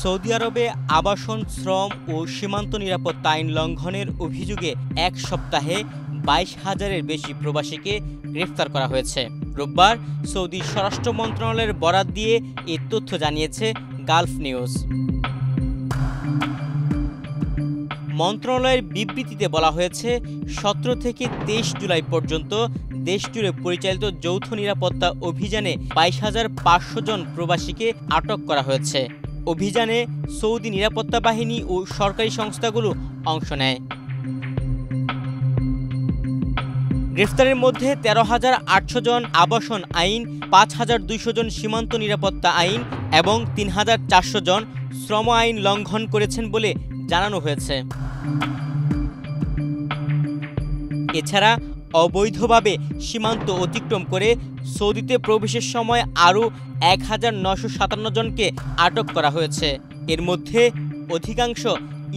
Saudi আরবে আবাসন, শ্রম ও সীমান্ত নিরাপত্তা আইন লঙ্ঘনের অভিযোগে এক সপ্তাহে 22,000-এর বেশি প্রবাসীকে গ্রেফতার করা হয়েছে। রোববার সৌদি স্বরাষ্ট্র মন্ত্রণালয়ের বরাত দিয়ে এ তথ্য জানিয়েছে গালফ নিউজ। মন্ত্রণালয়ের বিবৃতিতে বলা হয়েছে, 17 থেকে 23 জুলাই পর্যন্ত দেশজুড়ে পরিচালিত যৌথ নিরাপত্তা অভিযানে 22,500 জন প্রবাসীকে আটক করা হয়েছে। অভিযানে সৌদি নিরাপত্তা বাহিনী ও সরকারি সংস্থাগুলো অংশ নেয়। গ্রেফতারের মধ্যে 13,800 জন আবাসন আইন, 5,200 জন সীমান্ত নিরাপত্তা আইন এবং 3,400 জন শ্রম আইন লঙ্ঘন করেছেন বলে জানানো হয়েছে। এছাড়া অবৈধভাবে সীমান্ত অতিক্রম করে সৌদিতে প্রবেশের সময় আরও 1,957 জনকে আটক করা হয়েছে। এর মধ্যে অধিকাংশ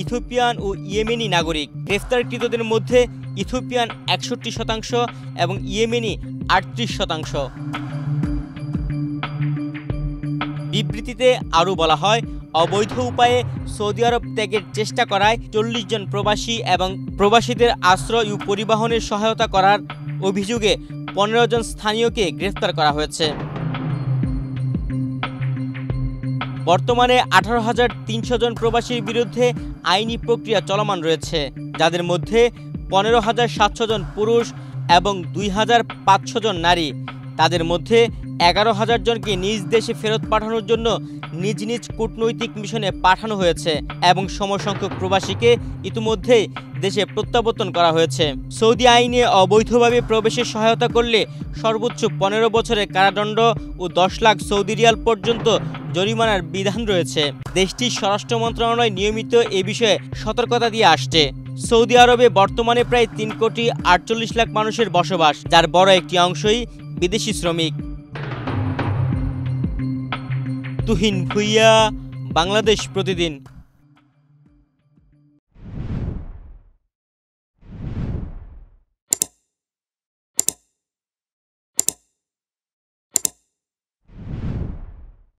ইথিওপিয়ান ও ইয়েমেনি নাগরিক। গ্রেফতারকৃতদের মধ্যে ইথিওপিয়ান 61% এবং ইয়েমেনি 38%। বিবৃতিতে আরও বলা হয়, অবৈধ উপায়ে সৌদি আরব ত্যাগের চেষ্টা করায় 40 জন প্রবাসী এবং প্রবাসীদের আশ্রয় ও পরিবহনের সহায়তা করার অভিযোগে 15 জন স্থানীয়কে গ্রেফতার করা হয়েছে। বর্তমানে 18,300 জন প্রবাসীর বিরুদ্ধে আইনি প্রক্রিয়া চলমান রয়েছে, যাদের মধ্যে 15,700 জন পুরুষ এবং 2,500 জন নারী। তাদের মধ্যে 11,000 জনকে নিজ দেশে ফেরত পাঠানোর জন্য নিজ নিজ কূটনৈতিক মিশনে পাঠানো হয়েছে এবং সমসংখ্যক প্রবাসীকে ইতিমধ্যেই দেশে প্রত্যাবর্তন করা হয়েছে। সৌদি আইনে অবৈধভাবে প্রবেশের সহায়তা করলে সর্বোচ্চ 15 বছরের কারাদণ্ড ও 10 লাখ সৌদি রিয়াল পর্যন্ত জরিমানার বিধান রয়েছে। দেশটির স্বরাষ্ট্র মন্ত্রণালয় নিয়মিত এ বিষয়ে সতর্কতা দিয়ে আসছে। সৌদি আরবে বর্তমানে প্রায় 3,48 লাখ মানুষের বসবাস, যার বড় একটি অংশই বিদেশি শ্রমিক। তুহিন ভুইয়া, বাংলাদেশ প্রতিদিন।